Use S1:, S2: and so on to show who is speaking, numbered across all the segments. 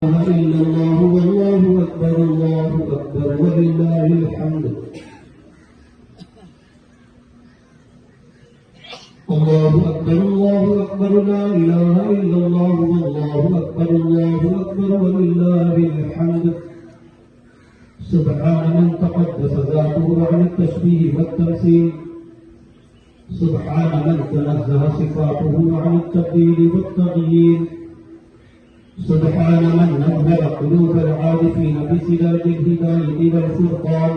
S1: إلا الله والله أكبر الله أكبر ولله الحمد. الله أكبر الله أكبر لا إله إلا الله والله أكبر الله أكبر ولله الحمد. سبحان من تقدس ذاته عن التشبيه والتمثيل، سبحان من تنزه صفاته عن التبديل والتغيير، سبحان من نور قلوب العارفين بسراج الهداية والفرقان،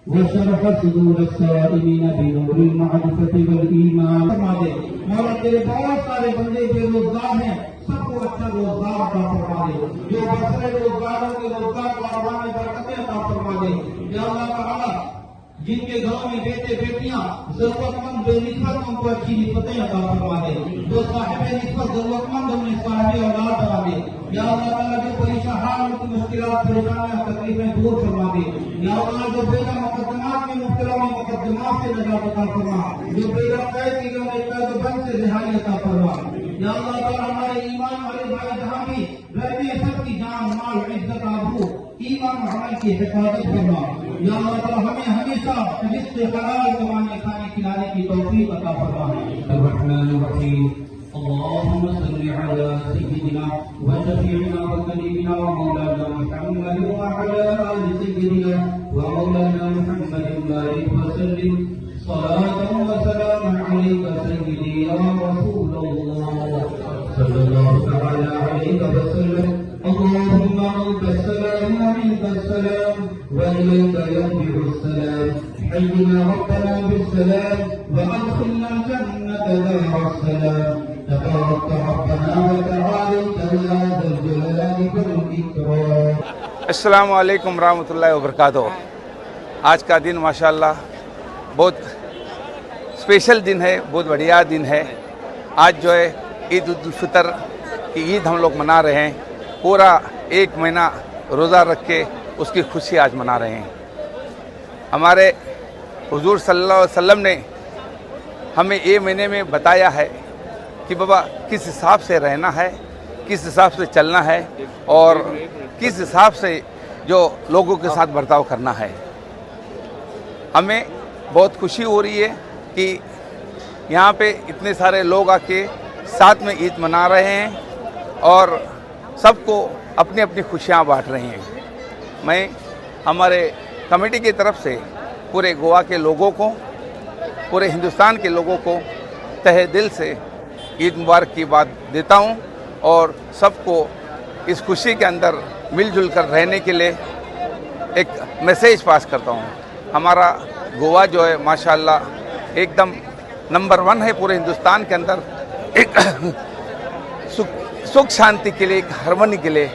S1: وشرح صدور السائلين بنور المعرفة والإيمان. مولا تیرے بہت سارے بندے بے روزگار ہیں، سب کو اچھا روزگار عطا فرما دے، جو بسرے روزگاروں کے روزگار کاروبار میں برکتیں عطا فرما دے. یا اللہ تعالی جن کے گھروں میں بیٹے بیٹیاں ضرورت مند بے نسبت ان کو اچھی نسبتیں عطا فرما دے، جو صاحب نسبت ضرورت مند انہیں صاحب اولاد بنا دے. یا اللہ تعالیٰ جو پریشان حال ان کی مشکلات پریشانیاں تکلیفیں دور فرما دے. یا اللہ جو بیٹا مقدمات میں مبتلا میں مقدمات سے نجات عطا فرما، جو بیٹا قید کی گئے قید بند سے رہائی عطا فرما. یا اللہ تعالیٰ ہمارے ایمان والے بھائی جہاں بھی رہتے ہیں سب کی جان مال عزت آبرو ایمان عمل کی حفاظت فرما. یا اللہ تعالیٰ ہمیں ہمیشہ رزق حلال کمانے کھانے کھلانے کی توفیق عطا فرما. الرحمن الرحیم. اللهم صل على سيدنا وشفيعنا وسيدنا ومولانا محمد وعلى آل سيدنا ومولانا محمد وبارك وسلم صلاة وسلام عليك سيدي يا رسول الله صلى الله تعالى عليه وسلم. اللهم أنت السلام ومنك السلام وإليك يرجع السلام. حينا ربنا بالسلام وأدخلنا الجنة دار السلام. تبارك ربنا وتعالى يا ذا الجلال والإكرام.
S2: السلام علیکم ورحمۃ اللہ وبرکاتہ. آج کا دن ماشاءاللہ بہت اسپیشل دن ہے، بہت بڑھیا دن ہے. آج جو ہے عید الفطر کی عید ہم لوگ منا رہے ہیں. پورا ایک مہینہ روزہ رکھ کے اس کی خوشی آج منا رہے ہیں. ہمارے حضور صلی اللہ علیہ وسلم نے ہمیں یہ مہینے میں بتایا ہے کہ بابا کس حساب سے رہنا ہے، کس حساب سے چلنا ہے اور کس حساب سے جو لوگوں کے ساتھ برتاؤ کرنا ہے. ہمیں بہت خوشی ہو رہی ہے کہ یہاں پہ اتنے سارے لوگ آ کے ساتھ میں عید منا رہے ہیں اور سب کو اپنی اپنی خوشیاں بانٹ رہے ہیں. میں ہمارے کمیٹی کی طرف سے پورے گوا کے لوگوں کو، پورے ہندوستان کے لوگوں کو تہہ دل سے عید مبارک کی بات دیتا ہوں اور سب کو اس خوشی کے اندر مل جل کر رہنے کے لیے ایک میسیج پاس کرتا ہوں. ہمارا گوا جو ہے ماشاءاللہ ایک دم نمبر 1 ہے پورے ہندوستان کے اندر، ایک سکھ شانتی کے لیے، ایک ہارمونی کے لیے.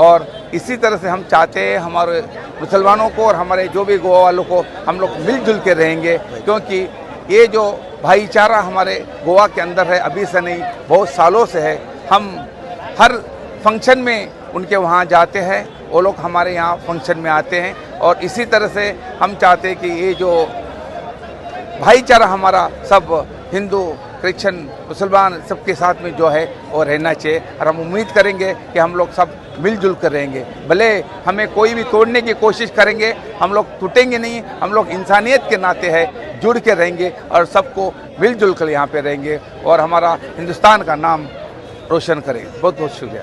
S2: اور اسی طرح سے ہم چاہتے ہیں ہمارے مسلمانوں کو اور ہمارے جو بھی گوا والوں کو ہم لوگ مل جل کے رہیں گے، کیونکہ یہ جو بھائی چارہ ہمارے گوا کے اندر ہے ابھی سے نہیں، بہت سالوں سے ہے. ہم ہر فنکشن میں ان کے وہاں جاتے ہیں، وہ لوگ ہمارے یہاں فنکشن میں آتے ہیں. اور اسی طرح سے ہم چاہتے ہیں کہ یہ جو بھائی چارہ ہمارا سب ہندو کرسچن مسلمان سب کے ساتھ میں جو ہے وہ رہنا چاہیے. اور ہم امید کریں گے کہ ہم لوگ سب مل جل کر رہیں گے. بھلے ہمیں کوئی بھی توڑنے کی کوشش کریں گے، ہم لوگ ٹوٹیں گے نہیں. ہم لوگ انسانیت کے ناطے ہے جڑ کے رہیں گے اور سب کو مل جل کر یہاں پہ رہیں گے اور ہمارا ہندوستان کا نام روشن کریں گے. بہت بہت شکریہ.